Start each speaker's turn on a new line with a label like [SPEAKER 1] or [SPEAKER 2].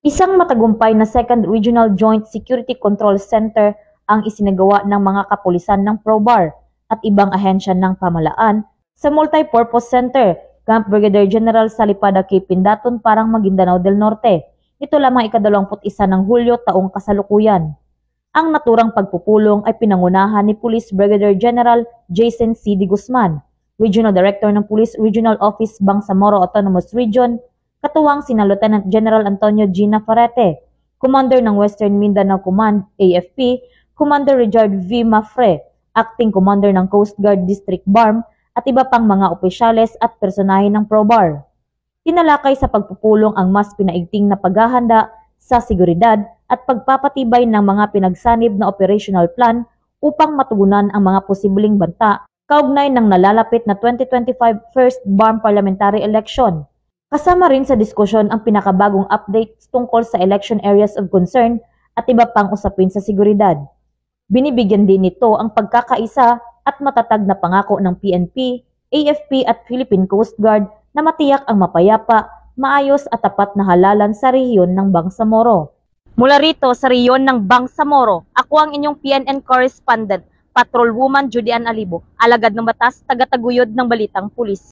[SPEAKER 1] Isang matagumpay na Second Regional Joint Security Control Center ang isinagawa ng mga kapulisan ng PROBAR at ibang ahensya ng pamahalaan sa Multipurpose Center, Camp Brigadier General Salipada K. Pindaton, Parang, Maguindanao del Norte. Ito lamang ika-21 ng Hulyo taong kasalukuyan. Ang naturang pagpupulong ay pinangunahan ni Police Brigadier General Jason C. D. Guzman, Regional Director ng Police Regional Office Bangsamoro Autonomous Region, katuwang sina Lieutenant General Antonio G. Nafarrete, Commander ng Western Mindanao Command AFP, Commander Richard V. Mafre, Acting Commander ng Coast Guard District BARM at iba pang mga opisyales at personahe ng PROBAR. Tinalakay sa pagpupulong ang mas pinaigting na paghahanda sa seguridad at pagpapatibay ng mga pinagsanib na operational plan upang matugunan ang mga posibleng banta kaugnay ng nalalapit na 2025 First BARM Parliamentary Election. Kasama rin sa diskusyon ang pinakabagong updates tungkol sa election areas of concern at iba pang usapin sa seguridad. Binibigyan din nito ang pagkakaisa at matatag na pangako ng PNP, AFP at Philippine Coast Guard na matiyak ang mapayapa, maayos at tapat na halalan sa rehiyon ng Bangsamoro. Mula rito sa rehiyon ng Bangsamoro, ako ang inyong PNN correspondent, Patrolwoman Judy Ann Alibo, alagad ng batas, tagataguyod ng Balitang Pulis.